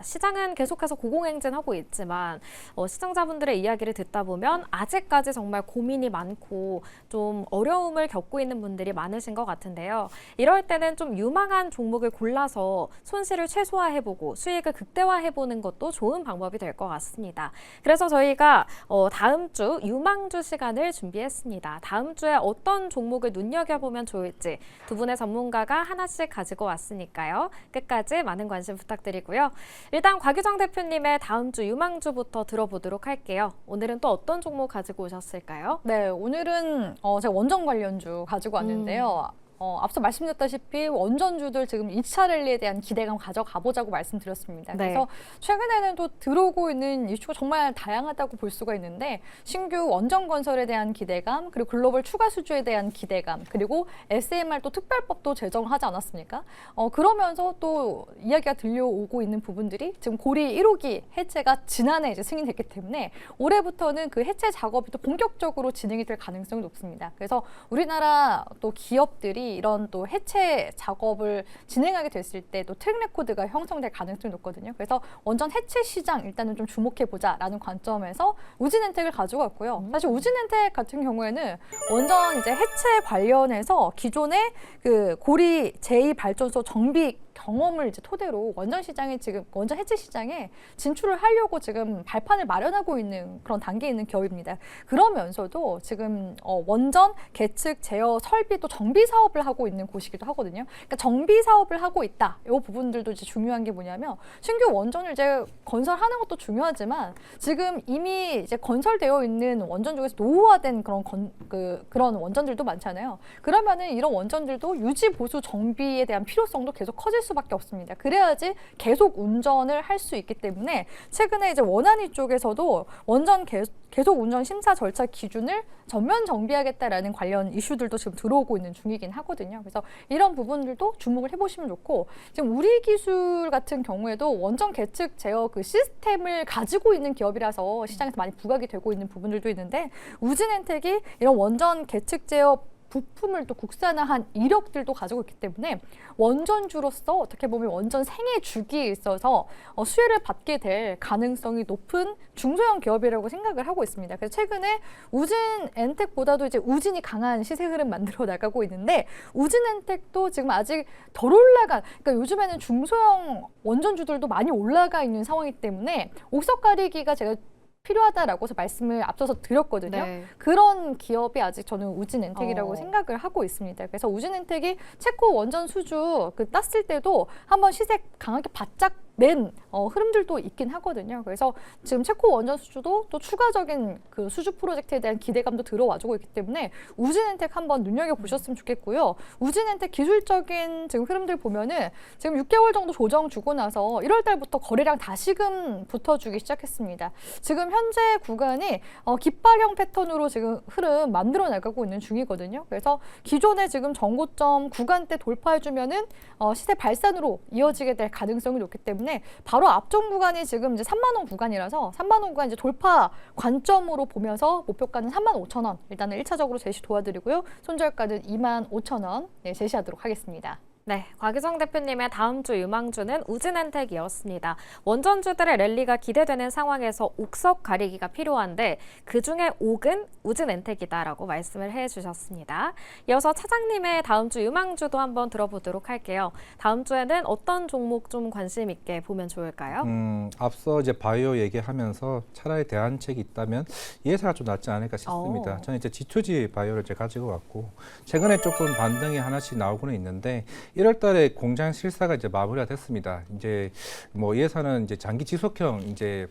시장은 계속해서 고공행진하고 있지만 시청자분들의 이야기를 듣다 보면 아직까지 정말 고민이 많고 좀 어려움을 겪고 있는 분들이 많으신 것 같은데요. 이럴 때는 좀 유망한 종목을 골라서 손실을 최소화해보고 수익을 극대화해보는 것도 좋은 방법이 될 것 같습니다. 그래서 저희가 다음 주 유망주 시간을 준비했습니다. 다음 주에 어떤 종목을 눈여겨보면 좋을지 두 분의 전문가가 하나씩 가지고 왔으니까요. 끝까지 많은 관심 부탁드리고요. 일단 곽유정 대표님의 다음 주 유망주부터 들어보도록 할게요. 오늘은 또 어떤 종목 가지고 오셨을까요? 네, 오늘은 제가 원전 관련주 가지고 왔는데요. 앞서 말씀드렸다시피 원전주들 지금 2차 랠리에 대한 기대감 가져가 보자고 말씀드렸습니다. 네. 그래서 최근에는 또 들어오고 있는 이슈가 정말 다양하다고 볼 수가 있는데 신규 원전 건설에 대한 기대감, 그리고 글로벌 추가 수주에 대한 기대감, 그리고 SMR 또 특별법도 제정하지 않았습니까? 그러면서 또 이야기가 들려오고 있는 부분들이 지금 고리 1호기 해체가 지난해 이제 승인됐기 때문에 올해부터는 그 해체 작업이 또 본격적으로 진행이 될 가능성이 높습니다. 그래서 우리나라 또 기업들이 이런 또 해체 작업을 진행하게 됐을 때 또 트랙 레코드가 형성될 가능성이 높거든요. 그래서 원전 해체 시장 일단은 좀 주목해보자라는 관점에서 우진엔텍을 가지고 왔고요. 사실 우진엔텍 같은 경우에는 원전 이제 해체 관련해서 기존의 그 고리 제2발전소 정비 경험을 이제 토대로 원전 시장에 지금 원전 해체 시장에 진출을 하려고 지금 발판을 마련하고 있는 그런 단계에 있는 기업입니다. 그러면서도 지금 원전 계측 제어 설비 또 정비 사업을 하고 있는 곳이기도 하거든요. 그러니까 정비 사업을 하고 있다. 이 부분들도 이제 중요한 게 뭐냐면 신규 원전을 이제 건설하는 것도 중요하지만 지금 이미 이제 건설되어 있는 원전 중에서 노후화된 그런 원전들도 많잖아요. 그러면은 이런 원전들도 유지 보수 정비에 대한 필요성도 계속 커질 수밖에 없습니다. 그래야지 계속 운전을 할 수 있기 때문에 최근에 이제 원안위 쪽에서도 원전 계속 운전 심사 절차 기준을 전면 정비하겠다라는 관련 이슈들도 지금 들어오고 있는 중이긴 하거든요. 그래서 이런 부분들도 주목을 해보시면 좋고 지금 우리 기술 같은 경우에도 원전 계측 제어 그 시스템을 가지고 있는 기업이라서 시장에서 많이 부각이 되고 있는 부분들도 있는데 우진엔텍이 이런 원전 계측 제어 부품을 또 국산화한 이력들도 가지고 있기 때문에 원전주로서 어떻게 보면 원전 생애 주기에 있어서 수혜를 받게 될 가능성이 높은 중소형 기업이라고 생각을 하고 있습니다. 그래서 최근에 우진엔텍보다도 이제 우진이 강한 시세 흐름 만들어 나가고 있는데 우진엔텍도 지금 아직 덜 올라간, 그러니까 요즘에는 중소형 원전주들도 많이 올라가 있는 상황이기 때문에 옥석 가리기가 제가 필요하다라고 해서 말씀을 앞서서 드렸거든요. 네. 그런 기업이 아직 저는 우진엔텍이라고 어. 생각을 하고 있습니다. 그래서 우진엔텍이 체코 원전 수주 땄을 때도 한번 시세 강하게 바짝 낸 흐름들도 있긴 하거든요. 그래서 지금 체코 원전 수주도 또 추가적인 그 수주 프로젝트에 대한 기대감도 들어와주고 있기 때문에 우진엔텍 한번 눈여겨보셨으면 좋겠고요. 우진엔텍 기술적인 지금 흐름들 보면은 지금 6개월 정도 조정 주고 나서 1월 달부터 거래량 다시금 붙어주기 시작했습니다. 지금 현재 구간이 깃발형 패턴으로 지금 흐름 만들어 나가고 있는 중이거든요. 그래서 기존에 지금 정고점 구간대 돌파해주면은 시세 발산으로 이어지게 될 가능성이 높기 때문에 바로 앞전 구간이 지금 이제 3만 원 구간이라서 3만 원 구간 이제 돌파 관점으로 보면서 목표가는 35,000원 일단은 1차적으로 제시 도와드리고요. 손절가는 25,000원 제시하도록 하겠습니다. 네, 곽유정 대표님의 다음 주 유망주는 우진엔텍이었습니다. 원전주들의 랠리가 기대되는 상황에서 옥석 가리기가 필요한데 그중에 옥은 우진엔텍이다라고 말씀을 해주셨습니다. 이어서 차장님의 다음 주 유망주도 한번 들어보도록 할게요. 다음 주에는 어떤 종목 좀 관심 있게 보면 좋을까요? 앞서 이제 바이오 얘기하면서 차라리 대안책이 있다면 이 회사가 좀 낫지 않을까 싶습니다. 저는 이제 G2G 바이오를 이제 가지고 왔고 최근에 조금 반등이 하나씩 나오고는 있는데 1월 달에 공장 실사가 이제 마무리가 됐습니다. 이제 뭐 이 회사는 이제 장기 지속형 이제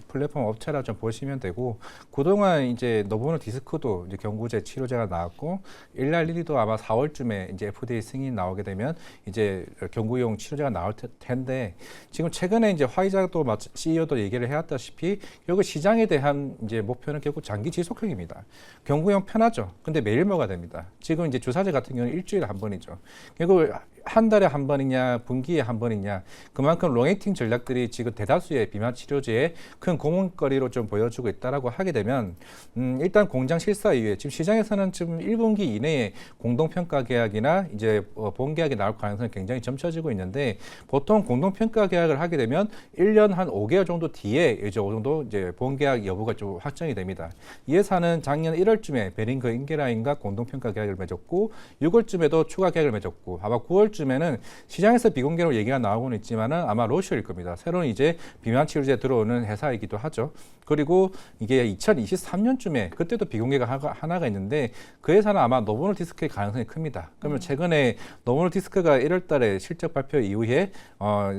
플랫폼 업체라 좀 보시면 되고 그동안 이제 노보노 디스크도 이제 경구제 치료제가 나왔고 일랄리리도 아마 4월쯤에 이제 FDA 승인 나오게 되면 이제 경구용 치료제가 나올 텐데 지금 최근에 이제 화이자도 CEO도 얘기를 해왔다시피 결국 시장에 대한 이제 목표는 결국 장기 지속형입니다. 경구용 편하죠. 근데 매일 먹어야 됩니다. 지금 이제 주사제 같은 경우는 일주일에 한 번이죠. 결국 한 달에 한 번이냐 분기에 한 번이냐 그만큼 롱액팅 전략들이 지금 대다수의 비만 치료제의 큰 고민거리로 좀 보여주고 있다라고 하게 되면 일단 공장 실사 이후에 지금 시장에서는 지금 1분기 이내에 공동평가 계약이나 이제 본계약이 나올 가능성이 굉장히 점쳐지고 있는데 보통 공동평가 계약을 하게 되면 1년 한 5개월 정도 뒤에 이제 어느 정도 이제 본계약 여부가 좀 확정이 됩니다. 이 회사는 작년 1월쯤에 베링거 인게라인과 공동평가 계약을 맺었고 6월쯤에도 추가 계약을 맺었고 아마 9월쯤에는 시장에서 비공개로 얘기가 나오고는 있지만은 아마 로시일 겁니다. 새로운 이제 비만 치료제 들어오는 회사이기도 하죠. 그리고 이게 2023년쯤에 그때도 비공개가 하나가 있는데 그 회사는 아마 노보노디스크의 가능성이 큽니다. 그러면 최근에 노보노디스크가 1월달에 실적 발표 이후에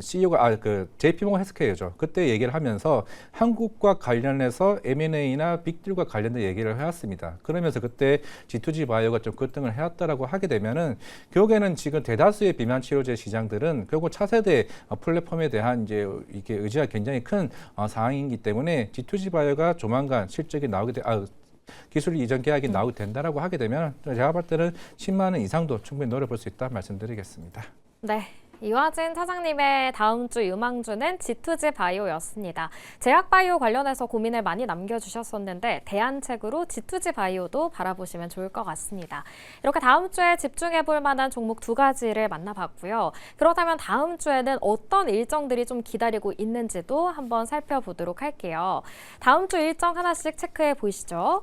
CEO가 JP모건 헬스케어죠. 그때 얘기를 하면서 한국과 관련해서 M&A나 빅딜과 관련된 얘기를 해왔습니다. 그러면서 그때 G2G 바이오가 좀 급등을 해왔다라고 하게 되면은 결국에는 지금 대다수의 비만 치료제 시장들은 결국 차세대 플랫폼에 대한 이제 이게 의지가 굉장히 큰 상황이기 때문에 G2G 바이오가 조만간 실적이 나오게 기술 이전 계약이 나오게 된다라고 하게 되면 제가 볼 때는 10만 원 이상도 충분히 노려볼 수 있다 말씀드리겠습니다. 네. 이화진 차장님의 다음 주 유망주는 G2G 바이오였습니다. 제약 바이오 관련해서 고민을 많이 남겨주셨었는데 대안책으로 G2G 바이오도 바라보시면 좋을 것 같습니다. 이렇게 다음 주에 집중해볼 만한 종목 2가지를 만나봤고요. 그렇다면 다음 주에는 어떤 일정들이 좀 기다리고 있는지도 한번 살펴보도록 할게요. 다음 주 일정 하나씩 체크해 보시죠.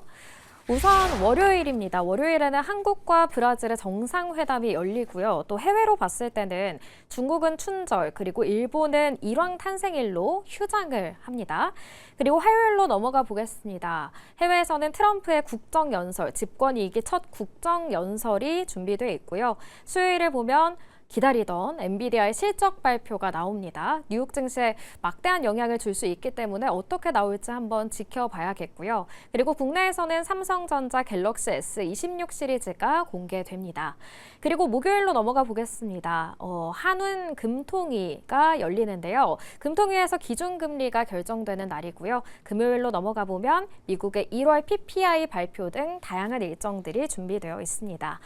우선 월요일입니다. 월요일에는 한국과 브라질의 정상회담이 열리고요. 또 해외로 봤을 때는 중국은 춘절, 그리고 일본은 일왕 탄생일로 휴장을 합니다. 그리고 화요일로 넘어가 보겠습니다. 해외에서는 트럼프의 국정연설, 집권이익이 첫 국정연설이 준비되어 있고요. 수요일을 보면 기다리던 엔비디아의 실적 발표가 나옵니다. 뉴욕 증시에 막대한 영향을 줄 수 있기 때문에 어떻게 나올지 한번 지켜봐야겠고요. 그리고 국내에서는 삼성전자 갤럭시 S26 시리즈가 공개됩니다. 그리고 목요일로 넘어가 보겠습니다. 한운 금통위가 열리는데요. 금통위에서 기준금리가 결정되는 날이고요. 금요일로 넘어가 보면 미국의 1월 PPI 발표 등 다양한 일정들이 준비되어 있습니다.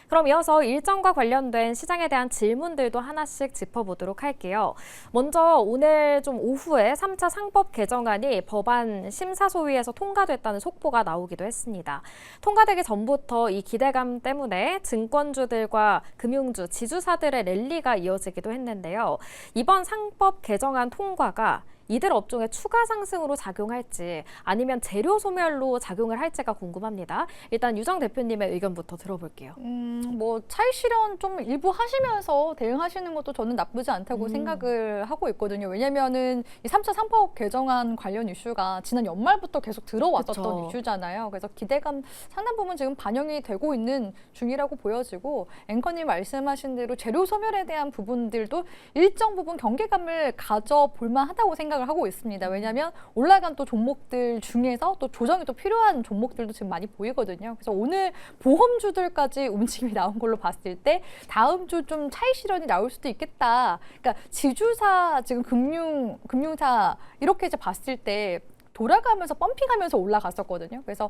그럼 이어서 일정과 관련된 시장에 대한 질문들도 하나씩 짚어보도록 할게요. 먼저 오늘 좀 오후에 3차 상법 개정안이 법안 심사소위에서 통과됐다는 속보가 나오기도 했습니다. 통과되기 전부터 이 기대감 때문에 증권주들과 금융주, 지주사들의 랠리가 이어지기도 했는데요. 이번 상법 개정안 통과가 이들 업종의 추가 상승으로 작용할지 아니면 재료 소멸로 작용을 할지가 궁금합니다. 일단 유정 대표님의 의견부터 들어볼게요. 뭐 차익 실현 좀 일부 하시면서 대응하시는 것도 저는 나쁘지 않다고 생각을 하고 있거든요. 왜냐면은 이 3차 상법 개정안 관련 이슈가 지난 연말부터 계속 들어왔었던 그쵸. 이슈잖아요. 그래서 기대감 상당 부분 지금 반영이 되고 있는 중이라고 보여지고 앵커님 말씀하신 대로 재료 소멸에 대한 부분들도 일정 부분 경계감을 가져볼 만하다고 생각을 하고 있습니다. 왜냐하면 올라간 또 종목들 중에서 또 조정이 또 필요한 종목들도 지금 많이 보이거든요. 그래서 오늘 보험주들까지 움직임이 나온 걸로 봤을 때 다음 주 좀 차익 실현이 나올 수도 있겠다. 그러니까 지주사 지금 금융사 이렇게 이제 봤을 때 돌아가면서 펌핑하면서 올라갔었거든요. 그래서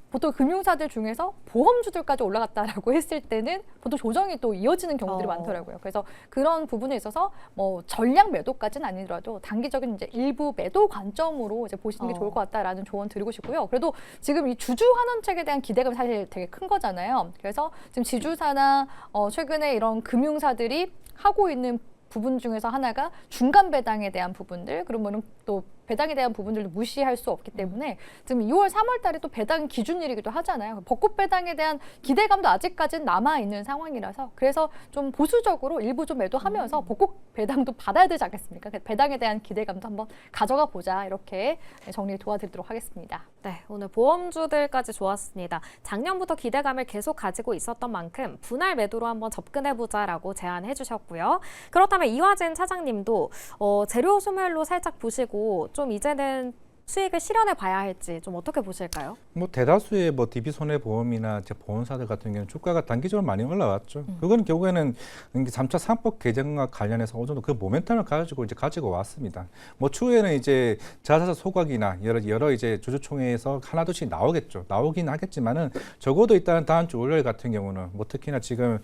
보통 금융사들 중에서 보험주들까지 올라갔다라고 했을 때는 보통 조정이 또 이어지는 경우들이 많더라고요. 그래서 그런 부분에 있어서 뭐 전량 매도까지는 아니더라도 단기적인 이제 일부 매도 관점으로 이제 보시는 게 좋을 것 같다라는 조언 드리고 싶고요. 그래도 지금 이 주주 환원책에 대한 기대감이 사실 되게 큰 거잖아요. 그래서 지금 지주사나 최근에 이런 금융사들이 하고 있는 부분 중에서 하나가 중간 배당에 대한 부분들, 그러면은 또 배당에 대한 부분들도 무시할 수 없기 때문에 지금 2월, 3월 달에 또 배당 기준일이기도 하잖아요. 벚꽃 배당에 대한 기대감도 아직까지는 남아있는 상황이라서 그래서 좀 보수적으로 일부 좀 매도하면서 벚꽃 배당도 받아야 되지 않겠습니까? 배당에 대한 기대감도 한번 가져가 보자 이렇게 정리 도와드리도록 하겠습니다. 네, 오늘 보험주들까지 좋았습니다. 작년부터 기대감을 계속 가지고 있었던 만큼 분할 매도로 한번 접근해보자라고 제안해 주셨고요. 그렇다면 이화진 차장님도 재료 소멸로 살짝 보시고 좀 이제는 수익을 실현해 봐야 할지 좀 어떻게 보실까요? 뭐 대다수의 뭐 DB 손해보험이나 이제 보험사들 같은 경우는 주가가 단기적으로 많이 올라왔죠. 그거는 결국에는 3차 상법 개정과 관련해서 어느 정도 그 모멘텀을 가지고 왔습니다. 뭐 추후에는 이제 자사주 소각이나 여러 이제 주주총회에서 하나둘씩 나오긴 하겠지만은 적어도 일단 다음 주 월요일 같은 경우는 뭐 특히나 지금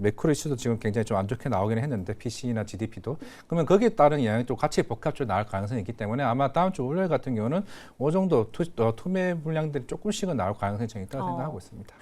매크로 이슈도 지금 굉장히 좀 안 좋게 나오긴 했는데 PC나 GDP도 그러면 거기에 따른 영향이 또 같이 복합적으로 나올 가능성이 있기 때문에 아마 다음 주 월요일 같은 경우는 어느 정도 투매 물량들이 조금씩은 나올 가능성이 있다고 생각하고 있습니다.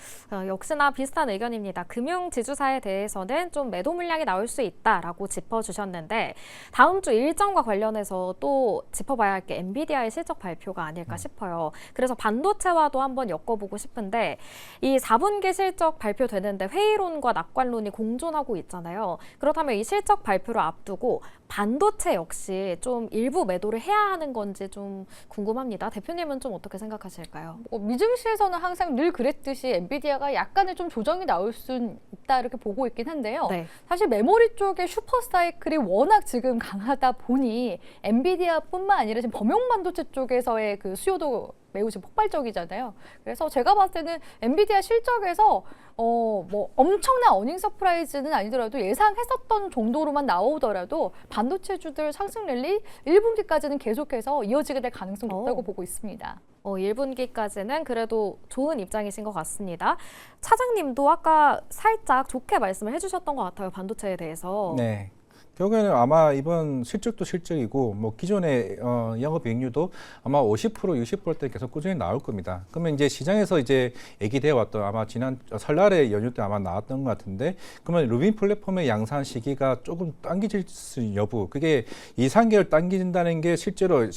역시나 비슷한 의견입니다. 금융 지주사에 대해서는 좀 매도 물량이 나올 수 있다라고 짚어주셨는데 다음 주 일정과 관련해서 또 짚어봐야 할 게 엔비디아의 실적 발표가 아닐까 싶어요. 그래서 반도체와도 한번 엮어보고 싶은데 이 4분기 실적 발표되는데 회의론과 낙관론이 공존하고 있잖아요. 그렇다면 이 실적 발표를 앞두고 반도체 역시 좀 일부 매도를 해야 하는 건지 좀 궁금합니다. 대표님은 좀 어떻게 생각하실까요? 미증시에서는 항상 늘 그랬듯이 엔비디아가 약간의 좀 조정이 나올 수 있다 이렇게 보고 있긴 한데요. 네. 사실 메모리 쪽의 슈퍼사이클이 워낙 지금 강하다 보니 엔비디아뿐만 아니라 지금 범용 반도체 쪽에서의 그 수요도 매우 지금 폭발적이잖아요. 그래서 제가 봤을 때는 엔비디아 실적에서 뭐 엄청난 어닝 서프라이즈는 아니더라도 예상했었던 정도로만 나오더라도 반도체주들 상승 랠리 1분기까지는 계속해서 이어지게 될 가능성이 높다고 보고 있습니다. 1분기까지는 그래도 좋은 입장이신 것 같습니다. 차장님도 아까 살짝 좋게 말씀을 해주셨던 것 같아요. 반도체에 대해서. 네. 결국에는 아마 이번 실적도 실적이고 뭐 기존의 영업이익률도 아마 50% 60%대 계속 꾸준히 나올 겁니다. 그러면 이제 시장에서 이제 얘기되어 왔던 아마 지난 설날에 연휴 때 아마 나왔던 것 같은데 그러면 루빈 플랫폼의 양산 시기가 조금 당겨질 수 여부 그게 2, 3개월 당겨진다는 게 실제로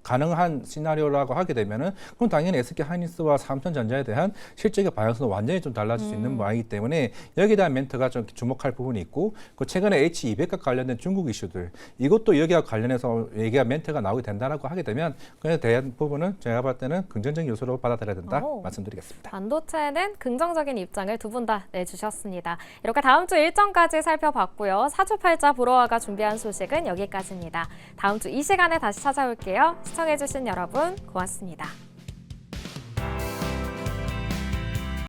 가능한 시나리오라고 하게 되면은 그럼 당연히 SK 하이닉스와 삼성전자에 대한 실적의 방향성도 완전히 좀 달라질 수 있는 모양이기 때문에 여기에 대한 멘트가 좀 주목할 부분이 있고 그 최근에 H200과 관련된 중국 이슈들 이것도 여기와 관련해서 얘기가 멘트가 나오게 된다라고 하게 되면 그에 대한 부분은 제가 봤을 때는 긍정적인 요소로 받아들여야 된다 말씀드리겠습니다. 반도체는 긍정적인 입장을 두 분 다 내주셨습니다. 이렇게 다음 주 일정까지 살펴봤고요. 사주팔자 브로아가 준비한 소식은 여기까지입니다. 다음 주 이 시간에 다시 찾아올게요. 시청해주신 여러분 고맙습니다.